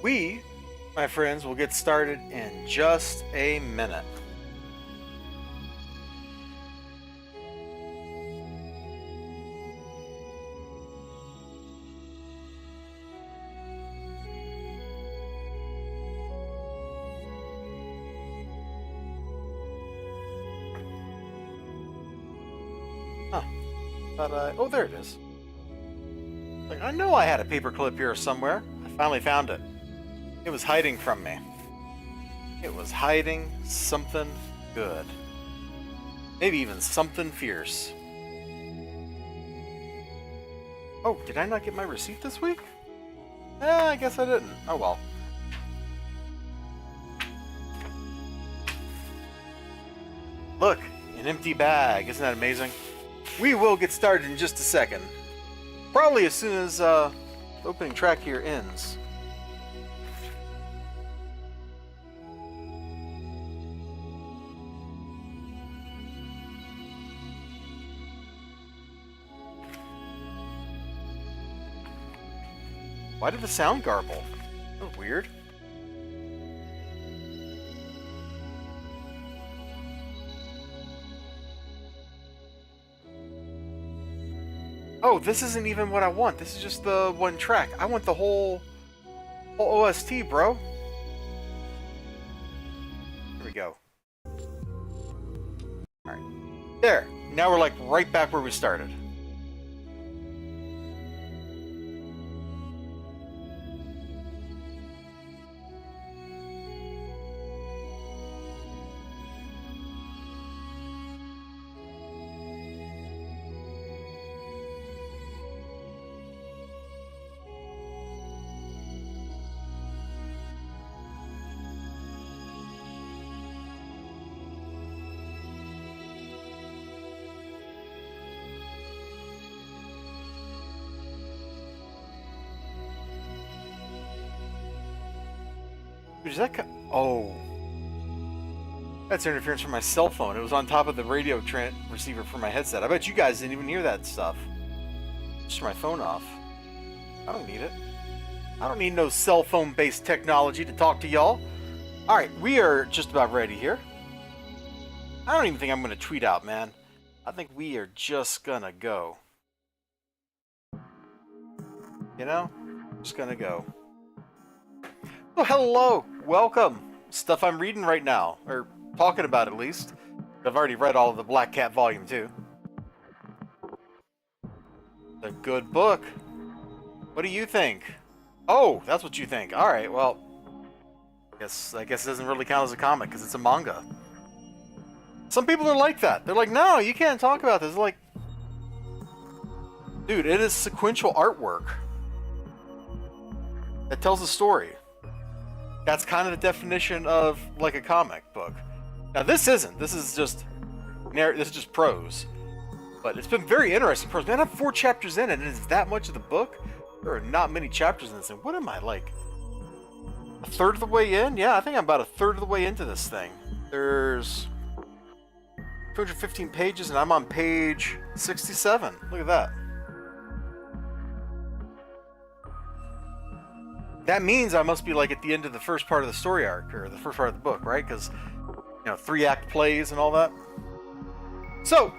We, my friends, will get started in just a minute. Huh. Oh, there it is. Like, I know I had a paperclip here somewhere. I finally found it. It was hiding from me. It was hiding something good. Maybe even something fierce. Oh, did I not get my receipt this week? I guess I didn't. Oh well. Look, an empty bag. Isn't that amazing? We will get started in just a second. Probably as soon as the opening track here ends. Why did the sound garble? That was weird. Oh, this isn't even what I want. This is just the one track. I want the whole OST, bro. Here we go. Alright. There. Now we're like right back where we started. Is that oh. That's interference from my cell phone. It was on top of the radio receiver for my headset. I bet you guys didn't even hear that stuff. Just turn my phone off. I don't need it. I don't need no cell phone based technology to talk to y'all. Alright, we are just about ready here. I don't even think I'm going to tweet out, man. I think we are just gonna go. You know? Just gonna go. Oh, hello! Welcome! Stuff I'm reading right now. Or talking about, at least. I've already read all of the Black Cat Volume 2. A good book. What do you think? Oh, that's what you think. Alright, well... I guess it doesn't really count as a comic, because it's a manga. Some people are like that. They're like, no, you can't talk about this. Like... Dude, it is sequential artwork. That tells a story. That's kind of the definition of like a comic book. Now this isn't. This is just prose. But it's been very interesting prose. Man, I have 4 chapters in it, and it's that much of the book. There are not many chapters in this. And what am I, like a third of the way in? Yeah, I think I'm about a third of the way into this thing. There's 215 pages, and I'm on page 67. Look at that. That means I must be like at the end of the first part of the story arc, or the first part of the book, right? Because, you know, 3-act plays and all that. So,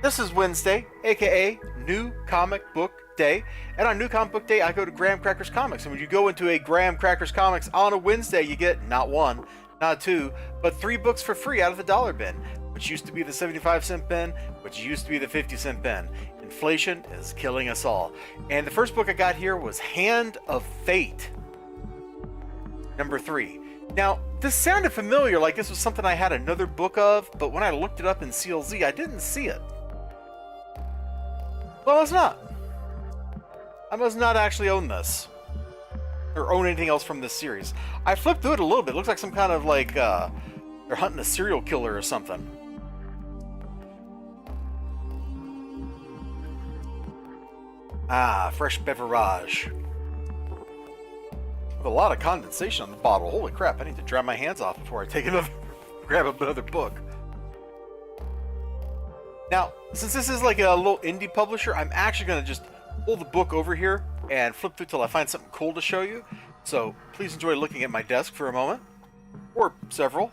this is Wednesday, aka New Comic Book Day. And on New Comic Book Day, I go to Graham Crackers Comics. And when you go into a Graham Crackers Comics on a Wednesday, you get not 1, not 2, but 3 books for free out of the dollar bin, which used to be the 75-cent bin, which used to be the 50-cent bin. Inflation is killing us all. And the first book I got here was Hand of Fate, number 3. Now, this sounded familiar, like this was something I had another book of, but when I looked it up in CLZ, I didn't see it. Well, it's not. I must not actually own this, or own anything else from this series. I flipped through it a little bit. It looks like some kind of like, they're hunting a serial killer or something. Ah, fresh beverage. With a lot of condensation on the bottle. Holy crap, I need to dry my hands off before I take another, grab another book. Now, since this is like a little indie publisher, I'm actually going to just pull the book over here and flip through till I find something cool to show you. So please enjoy looking at my desk for a moment, or several.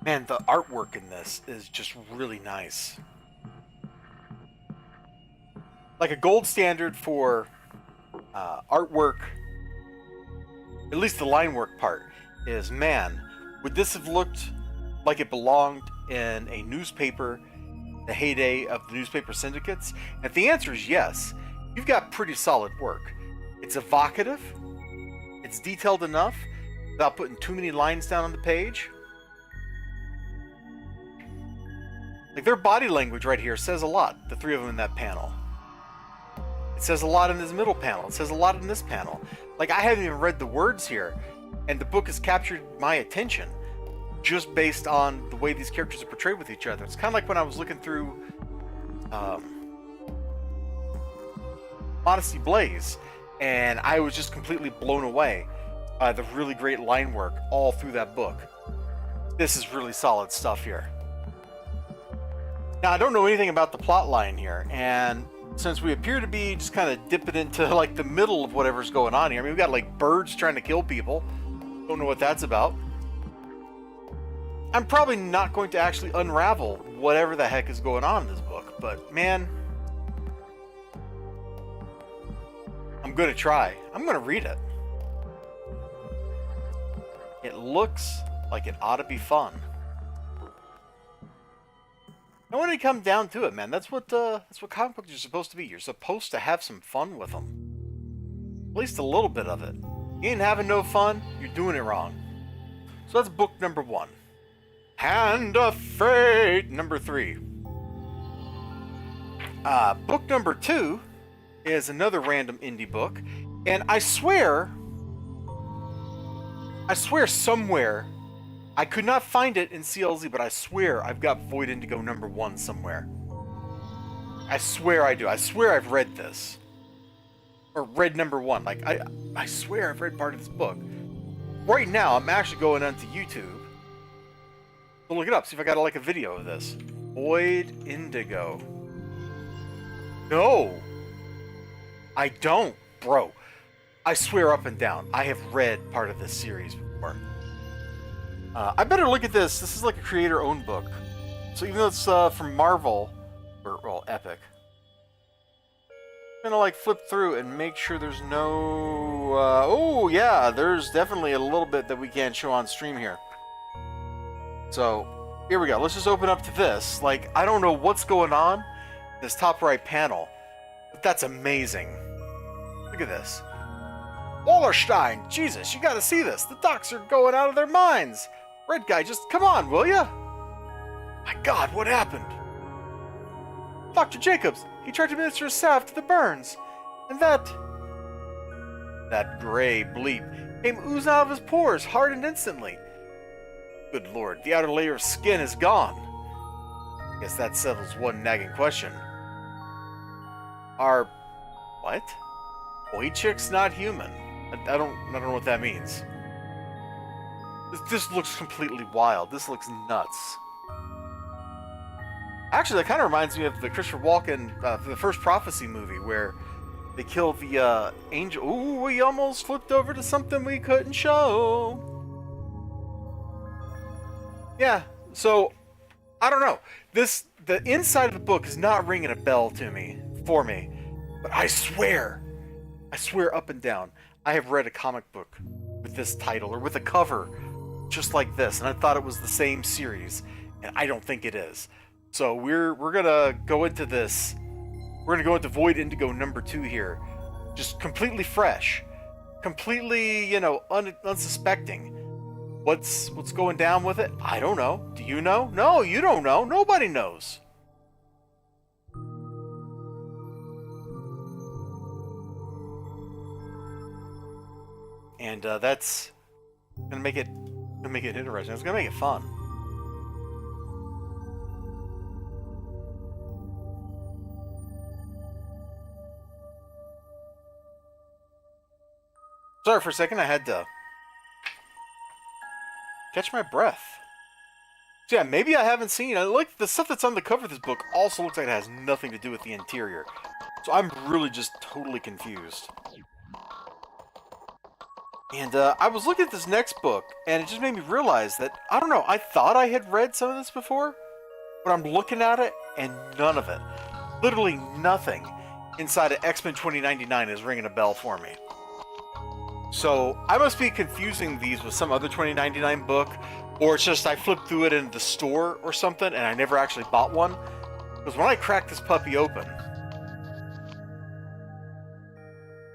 Man, the artwork in this is just really nice. Like a gold standard for artwork, at least the line work part, is, man, would this have looked like it belonged in a newspaper, the heyday of the newspaper syndicates? And the answer is yes. You've got pretty solid work. It's evocative, it's detailed enough without putting too many lines down on the page. Like, their body language right here says a lot, the three of them in that panel. It says a lot in this middle panel. It says a lot in this panel. Like, I haven't even read the words here, and the book has captured my attention just based on the way these characters are portrayed with each other. It's kind of like when I was looking through Modesty Blaze, and I was just completely blown away by the really great line work all through that book. This is really solid stuff here. Now, I don't know anything about the plot line here, and since we appear to be just kind of dipping into like the middle of whatever's going on here, I mean, we've got like birds trying to kill people. Don't know what that's about. I'm probably not going to actually unravel whatever the heck is going on in this book, but man, I'm going to try. I'm going to read it. It looks like it ought to be fun. And when it comes down to it, man, that's what comic books are supposed to be. You're supposed to have some fun with them. At least a little bit of it. You ain't having no fun, you're doing it wrong. So that's book number 1. Hand of Fate, number 3. Book number 2 is another random indie book. And I swear somewhere, I could not find it in CLZ, but I swear I've got Void Indigo number 1 somewhere. I swear I do. I swear I've read this. Or read number 1. Like, I swear I've read part of this book. Right now, I'm actually going onto YouTube to look it up, see if I got like a video of this. Void Indigo. No! I don't, bro. I swear up and down, I have read part of this series before. I better look at this. This is like a creator-owned book. So even though it's from Marvel, or, well, Epic, I'm gonna like flip through and make sure there's no... oh, yeah, there's definitely a little bit that we can't show on stream here. So, here we go. Let's just open up to this. Like, I don't know what's going on in this top right panel, but that's amazing. Look at this. Wallerstein! Jesus, you gotta see this. The docs are going out of their minds. Red guy, just come on, will ya? My God, what happened? Dr. Jacobs, he tried to administer a salve to the burns, and that gray bleep came oozing out of his pores, hardened instantly. Good Lord, the outer layer of skin is gone. Guess that settles one nagging question. Are what? Boy chicks not human? I don't know what that means. This looks completely wild. This looks nuts. Actually, that kind of reminds me of the Christopher Walken, the first Prophecy movie, where they kill the angel. Ooh, we almost flipped over to something we couldn't show. Yeah, so, I don't know. The inside of the book is not ringing a bell for me. But I swear up and down, I have read a comic book with this title, or with a cover just like this, and I thought it was the same series, and I don't think it is. So we're gonna go into this. We're gonna go into Void Indigo number 2 here, just completely fresh, completely, you know, unsuspecting. What's going down with it? I don't know. Do you know? No, you don't know. Nobody knows. And that's gonna make it interesting. It's gonna make it fun. Sorry for a second, I had to catch my breath. So yeah, maybe I haven't seen. Like the stuff that's on the cover of this book also looks like it has nothing to do with the interior. So I'm really just totally confused. And I was looking at this next book, and it just made me realize that, I don't know, I thought I had read some of this before, but I'm looking at it, and none of it, literally nothing inside of X-Men 2099 is ringing a bell for me. So I must be confusing these with some other 2099 book, or it's just I flipped through it in the store or something, and I never actually bought one. Because when I cracked this puppy open,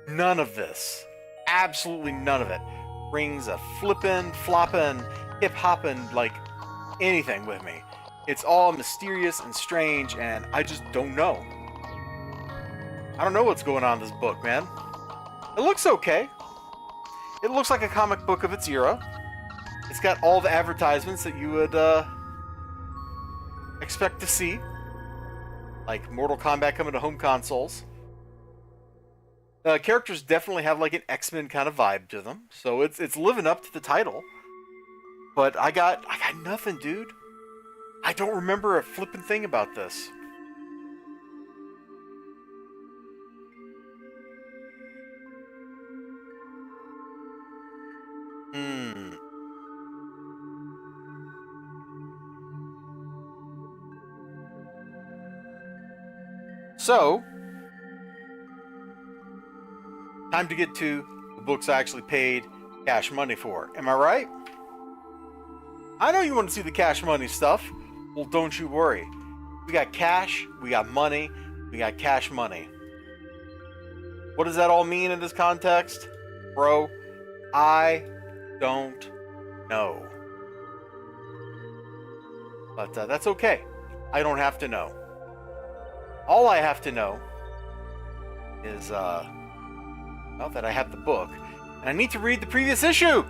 none of this, absolutely none of it, rings a flippin', floppin', hip-hoppin', like anything with me. It's all mysterious and strange, and I just don't know. I don't know what's going on in this book, man. It looks okay. It looks like a comic book of its era. It's got all the advertisements that you would expect to see. Like Mortal Kombat coming to home consoles. Characters definitely have like an X-Men kind of vibe to them. So it's living up to the title. But I got nothing, dude. I don't remember a flippin' thing about this. So, time to get to the books I actually paid cash money for. Am I right? I know you want to see the cash money stuff. Well, don't you worry. We got cash, we got money, we got cash money. What does that all mean in this context? Bro, I don't know. But that's okay. I don't have to know. All I have to know is, well, that I have the book. And I need to read the previous issue!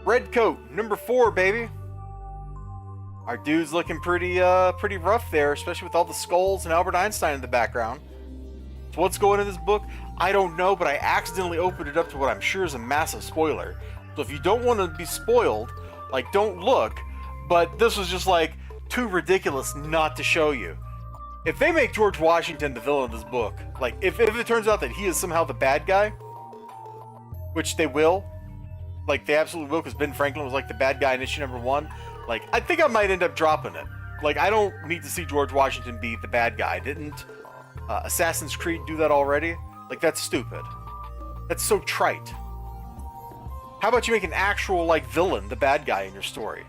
Redcoat, number 4, baby. Our dude's looking pretty rough there, especially with all the skulls and Albert Einstein in the background. So what's going in this book? I don't know, but I accidentally opened it up to what I'm sure is a massive spoiler. So if you don't want to be spoiled, like, don't look. But this was just, like, too ridiculous not to show you. If they make George Washington the villain of this book, like, if it turns out that he is somehow the bad guy, which they will, like, they absolutely will, because Ben Franklin was, like, the bad guy in issue number 1, like, I think I might end up dropping it. Like, I don't need to see George Washington be the bad guy. Didn't Assassin's Creed do that already? Like, that's stupid. That's so trite. How about you make an actual, like, villain the bad guy in your story?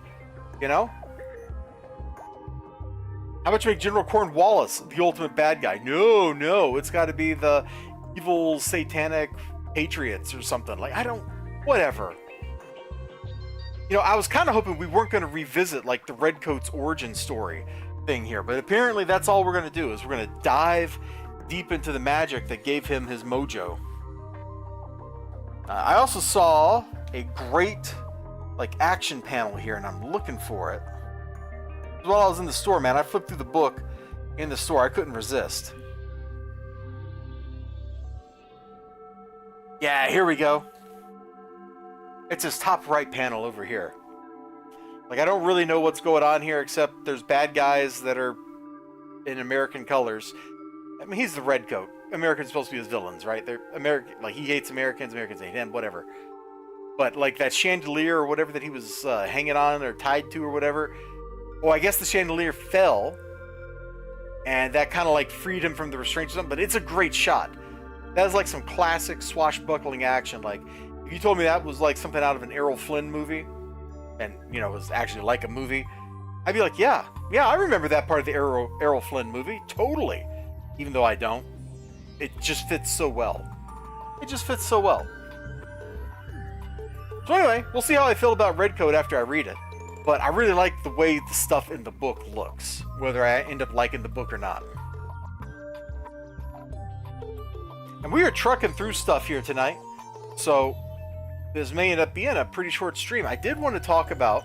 You know? How about you make General Cornwallis the ultimate bad guy? No, it's got to be the evil satanic patriots or something. Like, I don't... Whatever. You know, I was kind of hoping we weren't going to revisit, like, the Redcoat's origin story thing here, but apparently that's all we're going to do, is we're going to dive deep into the magic that gave him his mojo. I also saw a great, like, action panel here, and I'm looking for it. While I was in the store, man, I flipped through the book in the store. I couldn't resist. Yeah, here we go. It's this top right panel over here. Like, I don't really know what's going on here, except there's bad guys that are in American colors. I mean, he's the Redcoat. Americans are supposed to be his villains, right? They're American. Like, he hates Americans, Americans hate him, whatever. But, like, that chandelier or whatever that he was hanging on or tied to or whatever... Well, I guess the chandelier fell, and that kind of like freed him from the restraints or something, but it's a great shot. That is like some classic swashbuckling action. Like, if you told me that was like something out of an Errol Flynn movie, and, you know, it was actually like a movie, I'd be like, yeah, I remember that part of the Errol Flynn movie, totally. Even though I don't. It just fits so well. It just fits so well. So anyway, we'll see how I feel about Redcoat after I read it. But I really like the way the stuff in the book looks, whether I end up liking the book or not. And we are trucking through stuff here tonight, so this may end up being a pretty short stream. I did want to talk about...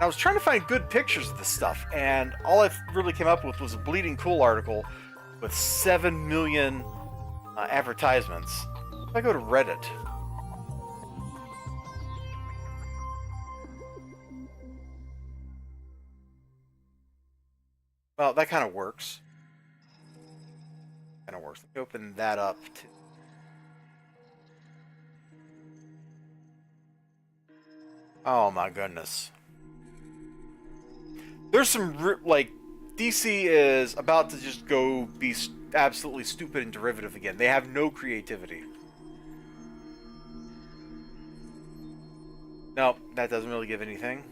I was trying to find good pictures of this stuff, and all I really came up with was a Bleeding Cool article with 7 million advertisements. If I go to Reddit... Well, that kind of works. Kind of works. Let me open that up too. Oh my goodness. There's some, like, DC is about to just go be absolutely stupid and derivative again. They have no creativity. Nope, that doesn't really give anything.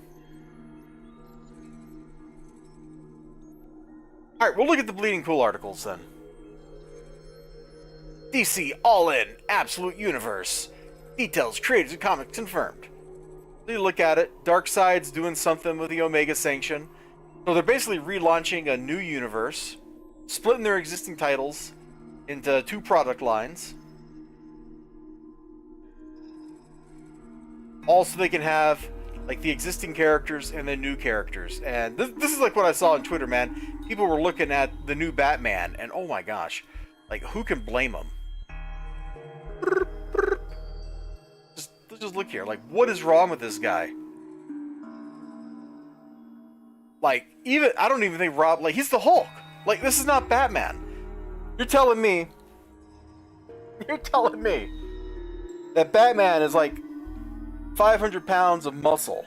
Alright, we'll look at the Bleeding Cool articles then. DC All-In Absolute Universe. Details, creators, and comics confirmed. So you look at it, Darkseid's doing something with the Omega Sanction. So they're basically relaunching a new universe, splitting their existing titles into 2 product lines. Also, they can have like the existing characters and the new characters. And this is like what I saw on Twitter, man. People were looking at the new Batman, and oh my gosh, like who can blame them? Let's just look here. Like, what is wrong with this guy? Like, even I don't even think Rob, like, he's the Hulk. Like, this is not Batman. You're telling me that Batman is like 500 pounds of muscle.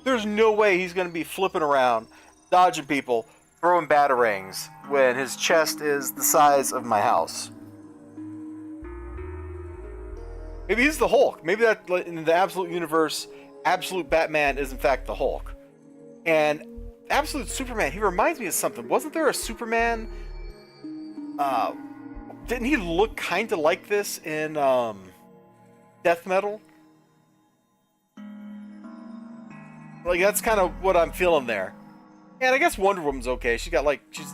There's no way he's going to be flipping around, dodging people, throwing batarangs when his chest is the size of my house. Maybe he's the Hulk. Maybe that in the Absolute Universe, Absolute Batman is in fact the Hulk. And Absolute Superman, he reminds me of something. Wasn't there a Superman? Didn't he look kind of like this in Death Metal? Like, that's kind of what I'm feeling there. And I guess Wonder Woman's okay. She's got, like, she's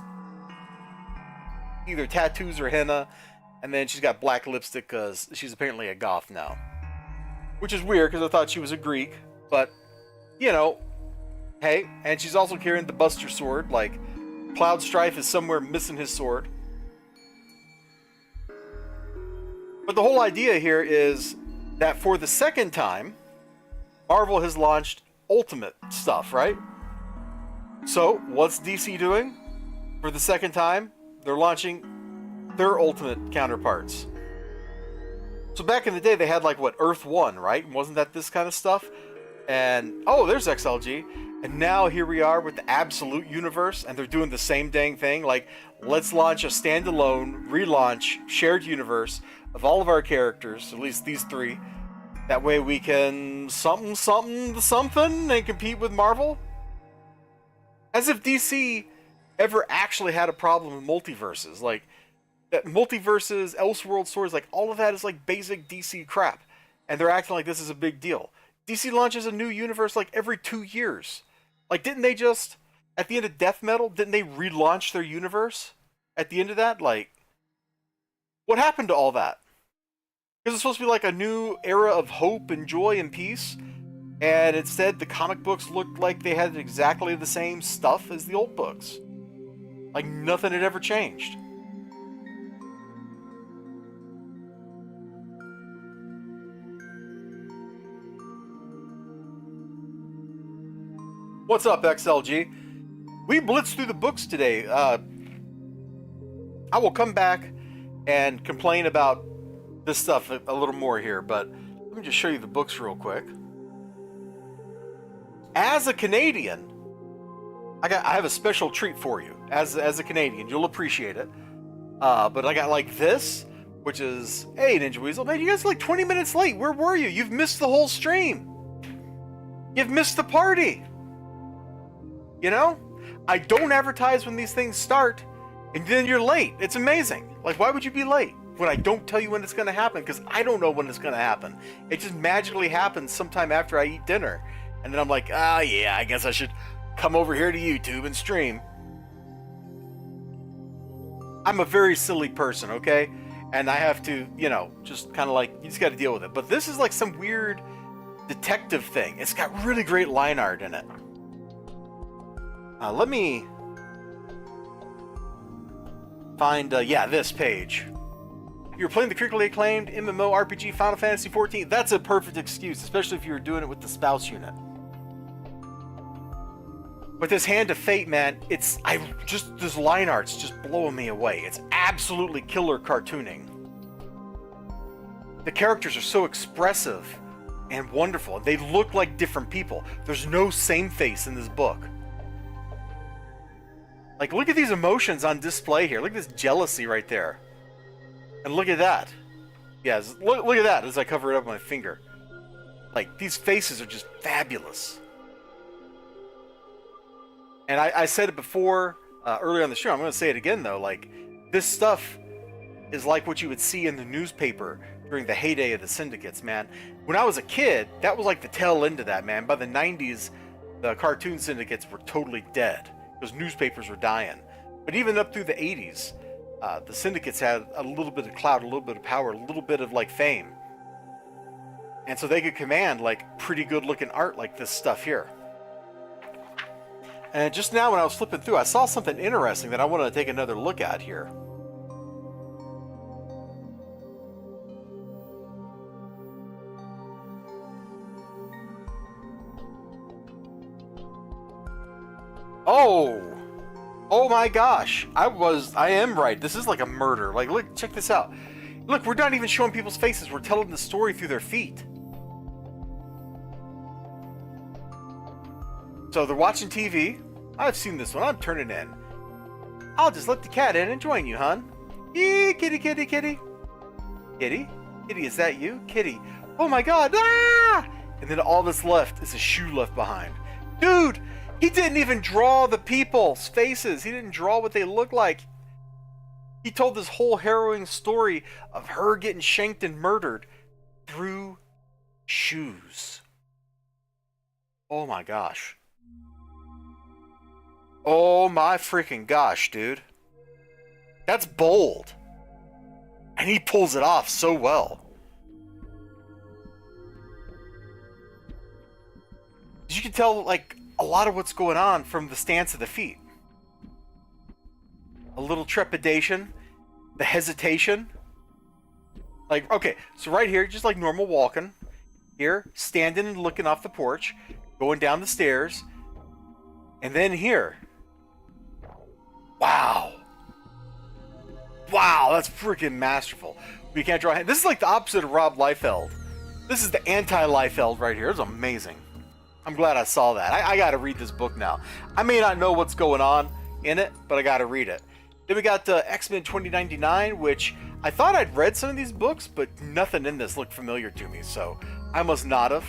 either tattoos or henna, and then she's got black lipstick because she's apparently a goth now. Which is weird because I thought she was a Greek, but, you know, hey, and she's also carrying the Buster Sword. Like, Cloud Strife is somewhere missing his sword. But the whole idea here is that for the second time, Marvel has launched Ultimate stuff, right? So, what's DC doing? For the second time, they're launching their Ultimate counterparts. So back in the day, they had like, what, Earth 1, right? Wasn't that this kind of stuff? And, oh, there's XLG. And now here we are with the Absolute Universe, and they're doing the same dang thing. Like, let's launch a standalone, relaunch, shared universe of all of our characters, at least these 3. That way we can something and compete with Marvel. As if DC ever actually had a problem with multiverses. Like, that multiverses, Elseworld stories, like, all of that is like basic DC crap. And they're acting like this is a big deal. DC launches a new universe like every 2 years. Like, didn't they just, at the end of Death Metal, didn't they relaunch their universe? At the end of that? Like, what happened to all that? Because it's supposed to be like a new era of hope and joy and peace. And instead, the comic books looked like they had exactly the same stuff as the old books. Like, nothing had ever changed. What's up, XLG? We blitzed through the books today. I will come back and complain about this stuff a little more here, but let me just show you the books real quick. As a Canadian, I have a special treat for you. As a Canadian, you'll appreciate it. But I got like this, which is, hey, Ninja Weasel, man, you guys are like 20 minutes late. Where were you? You've missed the whole stream. You've missed the party. You know? I don't advertise when these things start, and then you're late. It's amazing. Like, why would you be late when I don't tell you when it's going to happen? Because I don't know when it's going to happen. It just magically happens sometime after I eat dinner. And then I'm like, yeah, I guess I should come over here to YouTube and stream. I'm a very silly person, okay? And I have to, you know, just kind of like, you just got to deal with it. But this is like some weird detective thing. It's got really great line art in it. Let me find, this page. You're playing the critically acclaimed MMORPG Final Fantasy XIV. That's a perfect excuse, especially if you're doing it with the spouse unit. But this Hand of Fate, man, this line art's just blowing me away. It's absolutely killer cartooning. The characters are so expressive and wonderful. They look like different people. There's no same face in this book. Like, look at these emotions on display here. Look at this jealousy right there. And look at that. Yeah, look at that as I cover it up with my finger. Like, these faces are just fabulous. And I said it before, earlier on the show. I'm going to say it again, though. Like, this stuff is like what you would see in the newspaper during the heyday of the syndicates, man. When I was a kid, that was like the tail end of that, man. By the 90s, the cartoon syndicates were totally dead. Those newspapers were dying. But even up through the 80s, the syndicates had a little bit of clout, a little bit of power, a little bit of, like, fame. And so they could command, like, pretty good-looking art like this stuff here. And just now when I was flipping through, I saw something interesting that I wanted to take another look at here. Oh my gosh. I am right. This is like a murder. Like, look, check this out. Look, we're not even showing people's faces. We're telling the story through their feet. So they're watching TV. I've seen this one. I'm turning in. I'll just let the cat in and join you, hon. Yee, kitty, kitty, kitty. Kitty? Kitty, is that you? Kitty. Oh my god. Ah! And then all that's left is a shoe left behind. Dude, he didn't even draw the people's faces. He didn't draw what they look like. He told this whole harrowing story of her getting shanked and murdered through shoes. Oh my gosh. Oh my freaking gosh, dude. That's bold. And he pulls it off so well. You can tell, like, a lot of what's going on from the stance of the feet. A little trepidation, the hesitation. Like, okay, so right here, just like normal walking. Here, standing and looking off the porch, going down the stairs. And then here. Wow. Wow, that's freaking masterful. We can't draw a hand. This is like the opposite of Rob Liefeld. This is the anti-Liefeld right here. It's amazing. I'm glad I saw that. I gotta read this book now. I may not know what's going on in it, but I gotta read it. Then we got X-Men 2099, which I thought I'd read some of these books, but nothing in this looked familiar to me, so I must not have.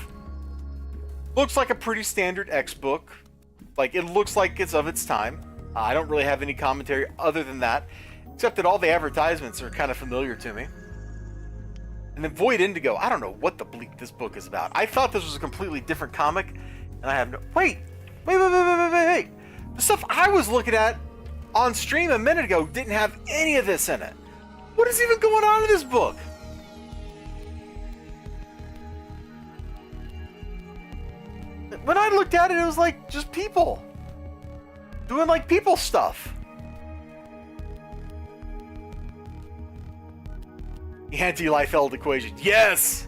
Looks like a pretty standard X book. Like, it looks like it's of its time. I don't really have any commentary other than that, except that all the advertisements are kind of familiar to me. And then Void Indigo, I don't know what the bleep this book is about. I thought this was a completely different comic, and I have no... Wait! The stuff I was looking at on stream a minute ago didn't have any of this in it. What is even going on in this book? When I looked at it, it was like just people. Doing like people stuff. The anti-Liefeld equation. Yes!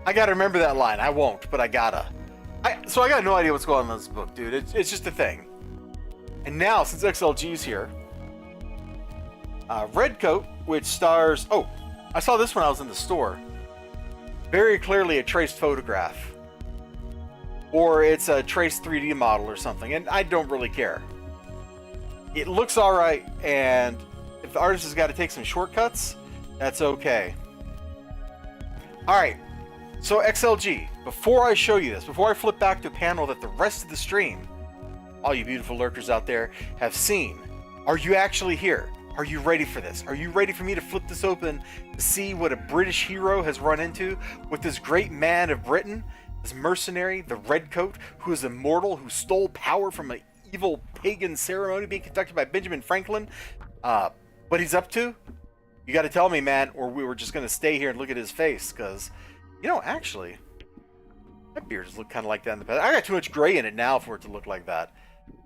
I gotta remember that line. I won't, but I gotta. So I got no idea what's going on in this book, dude. It's just a thing. And now, since XLG's here, Redcoat, which stars... Oh, I saw this when I was in the store. Very clearly a traced photograph. Or it's a traced 3D model or something, and I don't really care. It looks alright, and if the artist has got to take some shortcuts, that's okay. Alright, so XLG, before I show you this, before I flip back to a panel that the rest of the stream, all you beautiful lurkers out there, have seen, are you actually here? Are you ready for this? Are you ready for me to flip this open to see what a British hero has run into with this great man of Britain? This mercenary, the Redcoat, who is immortal, who stole power from an evil pagan ceremony being conducted by Benjamin Franklin. What he's up to? You got to tell me, man, or we were just going to stay here and look at his face, because, you know, actually, my beard has looked kind of like that in the past. I got too much gray in it now for it to look like that.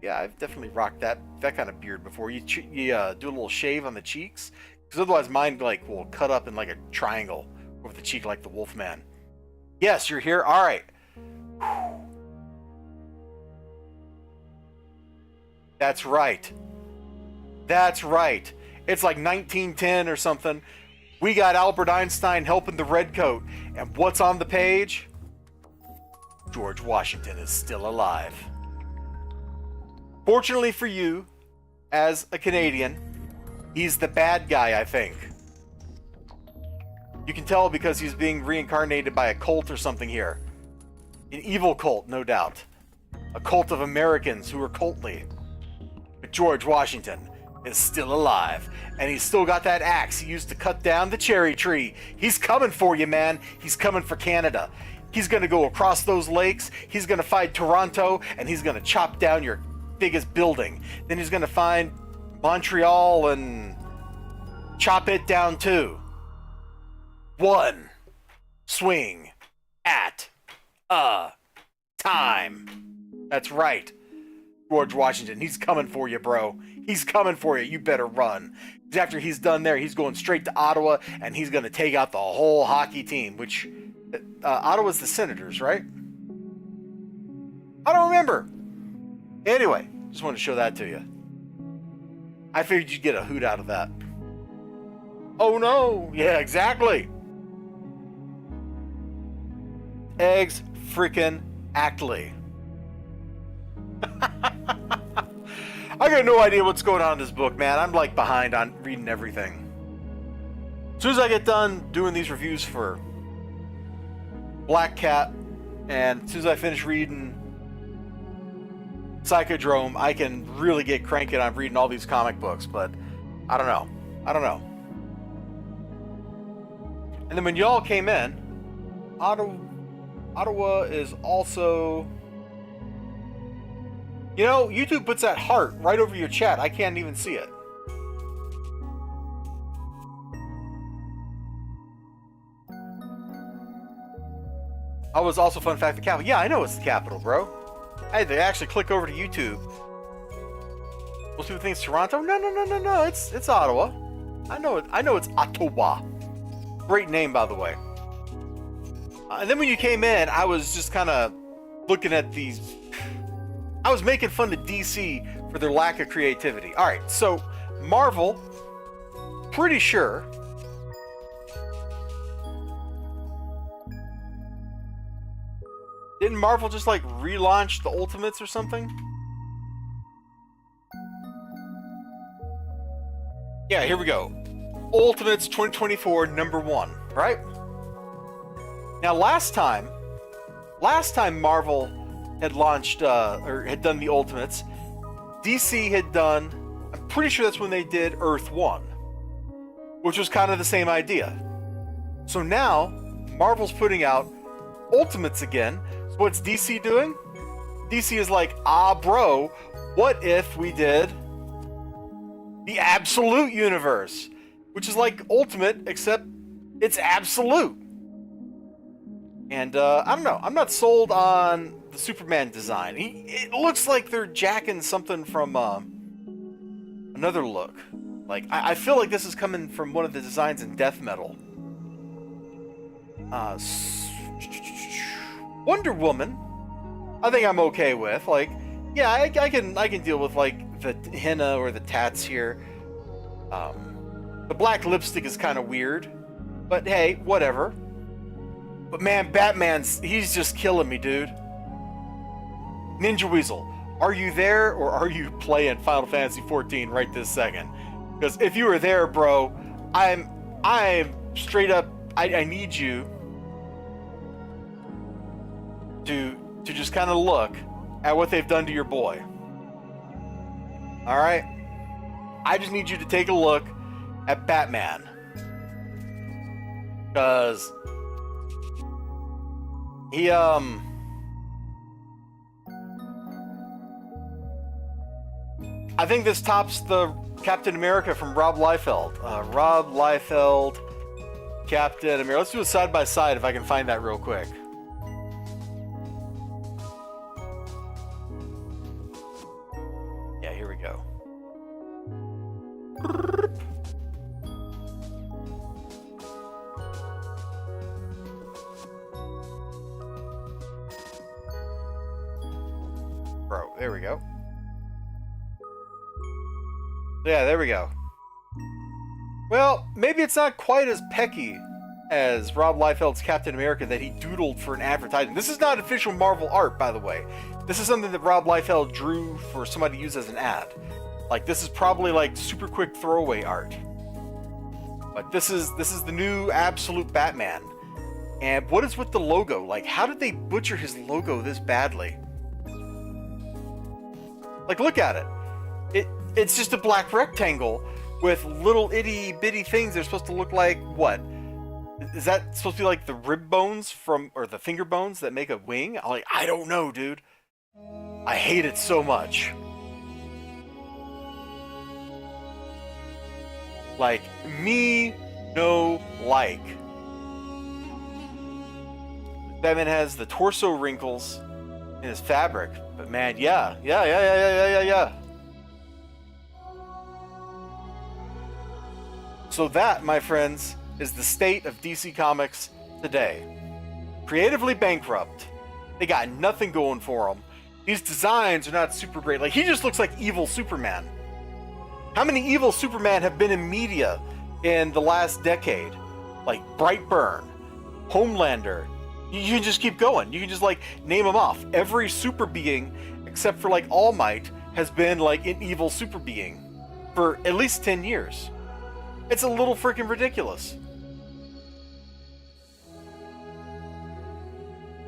Yeah, I've definitely rocked that kind of beard before. You do a little shave on the cheeks, because otherwise mine like will cut up in like a triangle over the cheek like the Wolfman. Yes, you're here. All right. That's right. That's right. It's like 1910 or something. We got Albert Einstein helping the redcoat. And what's on the page? George Washington is still alive. Fortunately for you, as a Canadian, he's the bad guy, I think. You can tell because he's being reincarnated by a cult or something here. An evil cult, no doubt. A cult of Americans who are cultly. But George Washington is still alive. And he's still got that axe he used to cut down the cherry tree. He's coming for you, man. He's coming for Canada. He's going to go across those lakes. He's going to find Toronto. And he's going to chop down your biggest building. Then he's going to find Montreal and chop it down too. One swing at a time. That's right. George Washington, he's coming for you, bro. He's coming for you. You better run. After he's done there, he's going straight to Ottawa, and he's going to take out the whole hockey team, which Ottawa's the Senators, right? I don't remember. Anyway, just wanted to show that to you. I figured you'd get a hoot out of that. Oh no! Yeah, exactly. Eggs freaking actly. I got no idea what's going on in this book, man. I'm like behind on reading everything. As soon as I get done doing these reviews for Black Cat, and as soon as I finish reading Psychodrome, I can really get cranking on reading all these comic books, but I don't know. And then when y'all came in, Ottawa is also... You know, YouTube puts that heart right over your chat. I can't even see it. Oh, it's also fun fact the capital. Yeah, I know it's the capital, bro. I had to actually click over to YouTube. Most people think it's Toronto. No. It's Ottawa. I know it's Ottawa. Great name, by the way. And then when you came in, I was just kind of looking at these. I was making fun of DC for their lack of creativity. All right, so Marvel, pretty sure. Didn't Marvel just like relaunch the Ultimates or something? Yeah, here we go. Ultimates 2024 #1, right? Now last time Marvel had launched or had done the Ultimates, DC had done, I'm pretty sure that's when they did Earth 1, which was kind of the same idea. So now Marvel's putting out Ultimates again. So what's DC doing? DC is like, bro, what if we did the Absolute Universe, which is like Ultimate, except it's absolute. And I don't know. I'm not sold on the Superman design. It looks like they're jacking something from another look. Like I feel like this is coming from one of the designs in Death Metal. Wonder Woman, I think I'm okay with. Like, yeah, I can deal with like the henna or the tats here. The black lipstick is kind of weird, but hey, whatever. But man, he's just killing me, dude. Ninja Weasel, are you there or are you playing Final Fantasy XIV right this second? Because if you were there, bro, I'm straight up. I need you to just kind of look at what they've done to your boy. All right, I just need you to take a look at Batman, because he I think this tops the Captain America from Rob Liefeld. Rob Liefeld, Captain America. Let's do it side by side if I can find that real quick. Yeah, here we go. Bro, there we go. Yeah, there we go. Well, maybe it's not quite as pecky as Rob Liefeld's Captain America that he doodled for an advertisement. This is not official Marvel art, by the way. This is something that Rob Liefeld drew for somebody to use as an ad. Like, this is probably like super quick throwaway art. But this is the new absolute Batman. And what is with the logo? Like, how did they butcher his logo this badly? Like, look at it. It's just a black rectangle with little itty bitty things. They're supposed to look like what? Is that supposed to be like the rib bones or the finger bones that make a wing? I don't know, dude. I hate it so much. Like, me no like. Batman has the torso wrinkles in his fabric, but man, yeah. So that, my friends, is the state of DC Comics today. Creatively bankrupt. They got nothing going for them. These designs are not super great. Like, he just looks like evil Superman. How many evil Superman have been in media in the last decade? Like Brightburn, Homelander. You can just keep going. You can just, like, name them off. Every super being, except for, like, All Might, has been, like, an evil super being for at least 10 years. It's a little freaking ridiculous.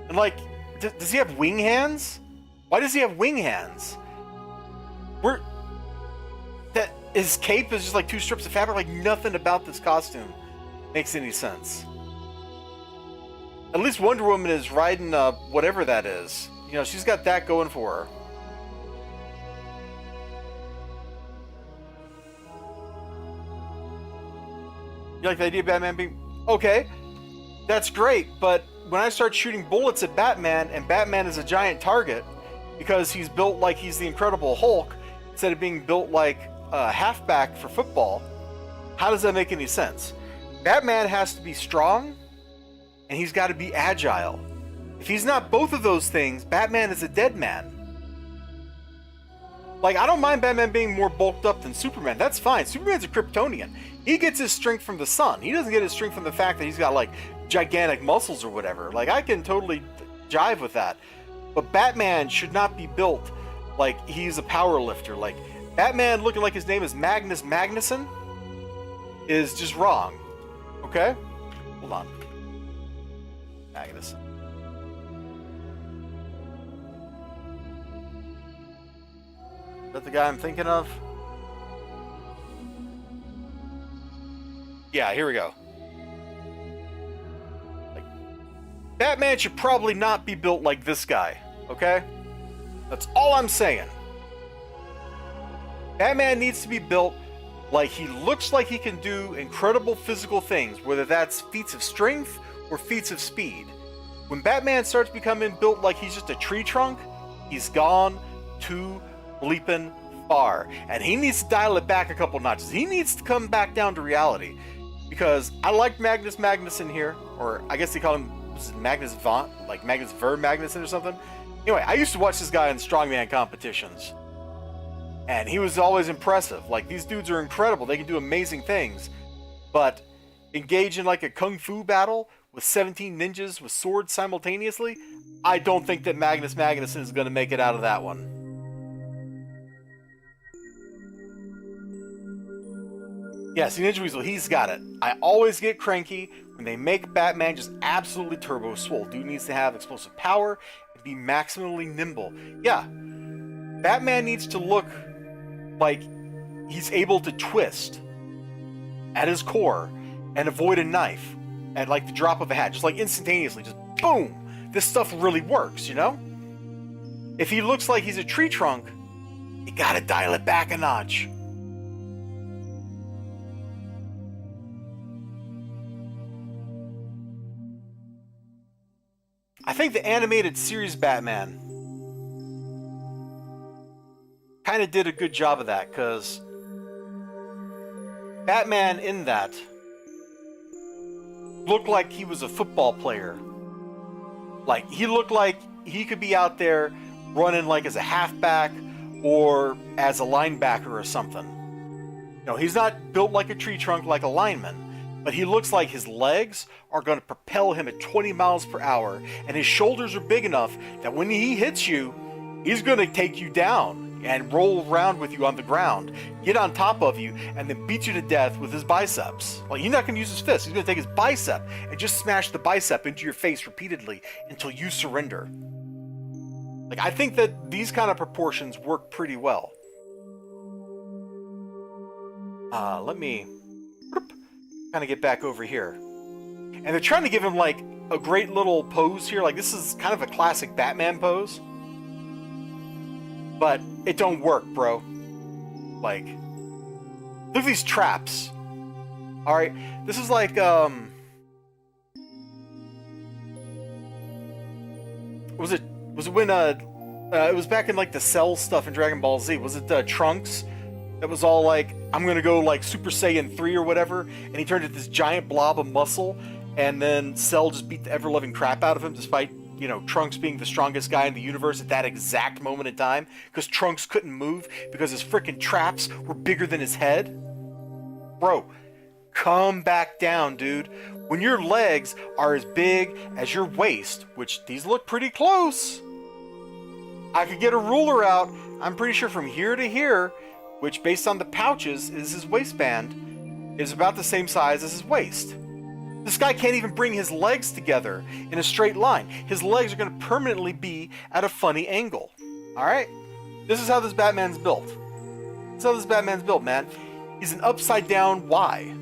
And, like, does he have wing hands? Why does he have wing hands? His cape is just like two strips of fabric. Like, nothing about this costume makes any sense. At least Wonder Woman is riding whatever that is. You know, she's got that going for her. You like the idea of Batman being... Okay, that's great, but when I start shooting bullets at Batman, and Batman is a giant target, because he's built like he's the Incredible Hulk, instead of being built like a halfback for football, how does that make any sense? Batman has to be strong, and he's got to be agile. If he's not both of those things, Batman is a dead man. Like, I don't mind Batman being more bulked up than Superman. That's fine. Superman's a Kryptonian. He gets his strength from the sun. He doesn't get his strength from the fact that he's got, like, gigantic muscles or whatever. Like, I can totally jive with that. But Batman should not be built like he's a power lifter. Like, Batman looking like his name is Magnus Magnuson is just wrong. Okay? Hold on. Magnuson. Is that the guy I'm thinking of? Yeah, here we go. Like, Batman should probably not be built like this guy, okay? That's all I'm saying. Batman needs to be built like he looks like he can do incredible physical things, whether that's feats of strength or feats of speed. When Batman starts becoming built like he's just a tree trunk, he's gone too bleeping far. And he needs to dial it back a couple notches. He needs to come back down to reality. Because I like Magnus Magnuson here, or I guess they call him Magnus Vaughn, like Magnus Ver Magnuson or something. Anyway, I used to watch this guy in strongman competitions. And he was always impressive. Like, these dudes are incredible. They can do amazing things. But engage in like a kung fu battle with 17 ninjas with swords simultaneously, I don't think that Magnus Magnuson is going to make it out of that one. Yeah, see, Ninja Weasel, he's got it. I always get cranky when they make Batman just absolutely turbo swole. Dude needs to have explosive power and be maximally nimble. Yeah, Batman needs to look like he's able to twist at his core and avoid a knife at like the drop of a hat, just like instantaneously, just boom. This stuff really works, you know? If he looks like he's a tree trunk, you gotta dial it back a notch. I think the animated series Batman kind of did a good job of that, because Batman in that looked like he was a football player. Like, he looked like he could be out there running like as a halfback or as a linebacker or something. No, he's not built like a tree trunk like a lineman, but he looks like his legs are going to propel him at 20 miles per hour, and his shoulders are big enough that when he hits you, he's going to take you down and roll around with you on the ground, get on top of you, and then beat you to death with his biceps. Well, he's not going to use his fist. He's going to take his bicep and just smash the bicep into your face repeatedly until you surrender. Like, I think that these kind of proportions work pretty well. Let me kind of get back over here. And they're trying to give him, like, a great little pose here. Like, this is kind of a classic Batman pose. But it don't work, bro. Like, look at these traps. Alright, this is like, was it when, it was back in, like, the Cell stuff in Dragon Ball Z. Was it, Trunks? That was all like, I'm gonna go, like, Super Saiyan 3 or whatever, and he turned into this giant blob of muscle, and then Cell just beat the ever-loving crap out of him, despite, you know, Trunks being the strongest guy in the universe at that exact moment in time, because Trunks couldn't move because his freaking traps were bigger than his head. Bro, come back down, dude. When your legs are as big as your waist, which these look pretty close, I could get a ruler out, I'm pretty sure from here to here, which based on the pouches is his waistband, is about the same size as his waist. This guy can't even bring his legs together in a straight line. His legs are going to permanently be at a funny angle. Alright? This is how this Batman's built. This is how this Batman's built, man. He's an upside down Y.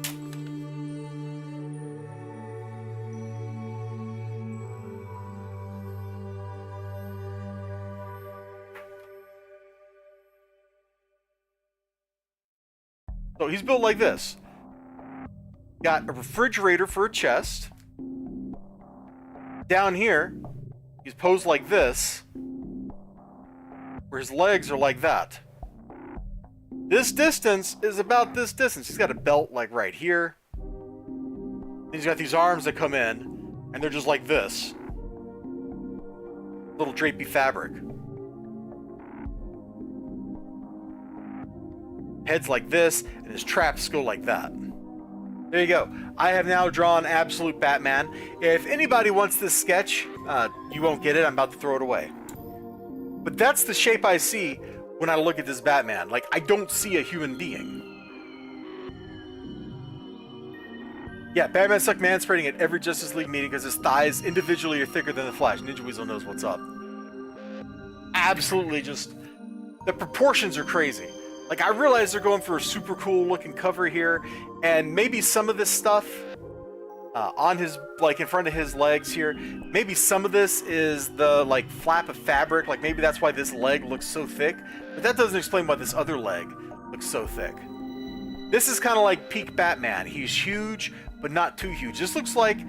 So he's built like this. Got a refrigerator for a chest. Down here, he's posed like this, where his legs are like that. This distance is about this distance. He's got a belt like right here. He's got these arms that come in, and they're just like this. Little drapey fabric. Head's like this, and his traps go like that. There you go. I have now drawn Absolute Batman. If anybody wants this sketch, you won't get it. I'm about to throw it away. But that's the shape I see when I look at this Batman. Like, I don't see a human being. Yeah, Batman sucked manspreading at every Justice League meeting because his thighs individually are thicker than the Flash. Ninja Weasel knows what's up. Absolutely just... the proportions are crazy. Like, I realize they're going for a super cool looking cover here, and maybe some of this stuff on his, like, in front of his legs here, maybe some of this is the, like, flap of fabric, like, maybe that's why this leg looks so thick, but that doesn't explain why this other leg looks so thick. This is kind of like peak Batman. He's huge, but not too huge. This looks like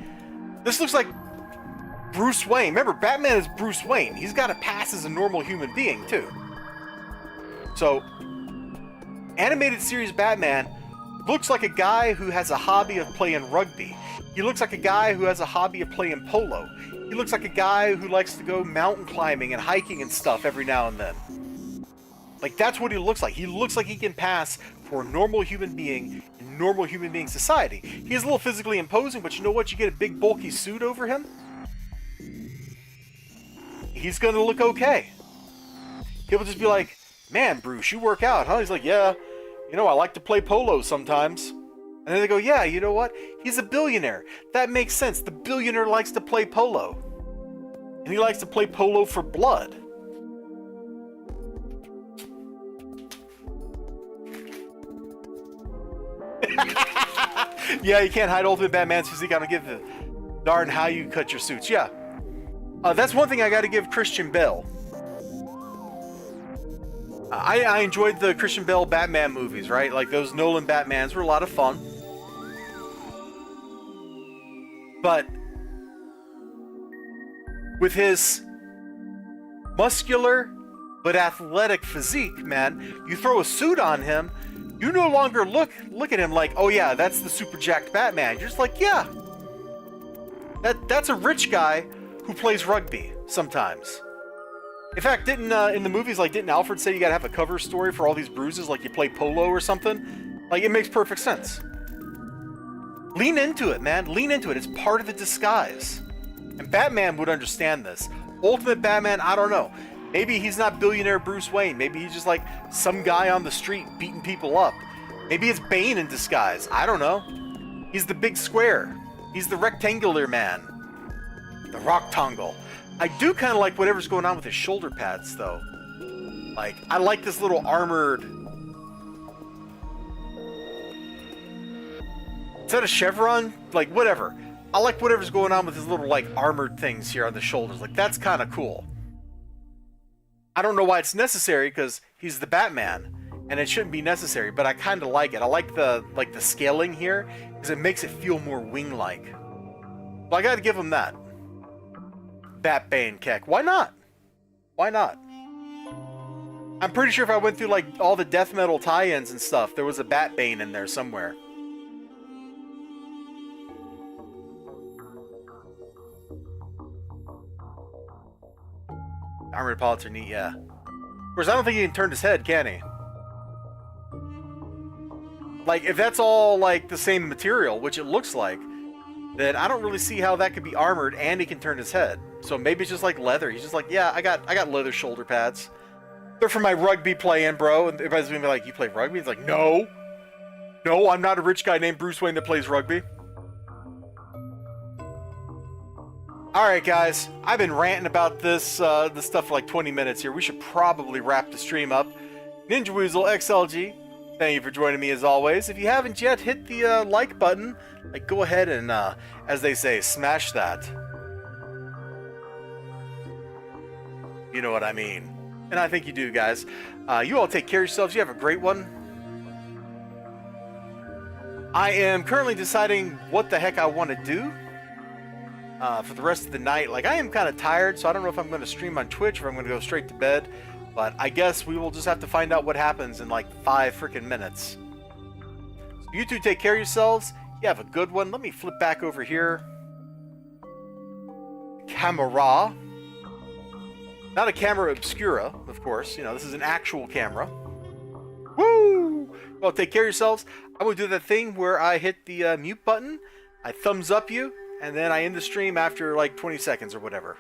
Bruce Wayne. Remember, Batman is Bruce Wayne. He's got to pass as a normal human being, too. So... animated series Batman looks like a guy who has a hobby of playing rugby. He looks like a guy who has a hobby of playing polo. He looks like a guy who likes to go mountain climbing and hiking and stuff every now and then. Like, that's what he looks like. He looks like he can pass for a normal human being in normal human being society. He is a little physically imposing, but you know what? You get a big bulky suit over him, he's gonna look okay. People just be like, man, Bruce, you work out, huh? He's like, yeah, you know, I like to play polo sometimes. And then they go, yeah, you know what? He's a billionaire. That makes sense. The billionaire likes to play polo. And he likes to play polo for blood. Yeah, you can't hide Ultimate Batman's physique. I don't give a darn how you cut your suits. Yeah. That's one thing I gotta give Christian Bale. I enjoyed the Christian Bale Batman movies, right? Like, those Nolan Batmans were a lot of fun. But with his muscular but athletic physique, man, you throw a suit on him, you no longer look at him like, oh yeah, that's the super jacked Batman. You're just like, yeah, that's a rich guy who plays rugby sometimes. In fact, in the movies, like, didn't Alfred say you gotta have a cover story for all these bruises, like you play polo or something? Like, it makes perfect sense. Lean into it, man. Lean into it. It's part of the disguise. And Batman would understand this. Ultimate Batman, I don't know. Maybe he's not billionaire Bruce Wayne. Maybe he's just like some guy on the street beating people up. Maybe it's Bane in disguise. I don't know. He's the big square. He's the rectangular man. The rectangle. I do kind of like whatever's going on with his shoulder pads, though. Like, I like this little armored... Is that a chevron? Like, whatever. I like whatever's going on with his little, like, armored things here on the shoulders. Like, that's kind of cool. I don't know why it's necessary, because he's the Batman, and it shouldn't be necessary, but I kind of like it. I like the scaling here, because it makes it feel more wing-like. So I gotta give him that. Batbane Keck. Why not? Why not? I'm pretty sure if I went through, like, all the death metal tie-ins and stuff, there was a Batbane in there somewhere. Armored pilots are neat, yeah. Of course, I don't think he can turn his head, can he? Like, if that's all, like, the same material, which it looks like, then I don't really see how that could be armored and he can turn his head. So maybe it's just like leather. He's just like, yeah, I got leather shoulder pads. They're for my rugby playing, bro. And everybody's gonna be like, you play rugby? He's like, no. No, I'm not a rich guy named Bruce Wayne that plays rugby. Alright guys, I've been ranting about this stuff for like 20 minutes here. We should probably wrap the stream up. Ninja Weasel XLG, thank you for joining me as always. If you haven't yet, hit the like button. Like, go ahead and, as they say, smash that. You know what I mean. And I think you do, guys. You all take care of yourselves. You have a great one. I am currently deciding what the heck I want to do. For the rest of the night. Like, I am kind of tired, so I don't know if I'm going to stream on Twitch or if I'm going to go straight to bed. But I guess we will just have to find out what happens in like 5 freaking minutes. So you two take care of yourselves. You have a good one. Let me flip back over here. Camera. Not a camera obscura, of course. You know, this is an actual camera. Woo! Well, take care of yourselves. I will do that thing where I hit the mute button. I thumbs up you. And then I end the stream after like 20 seconds or whatever.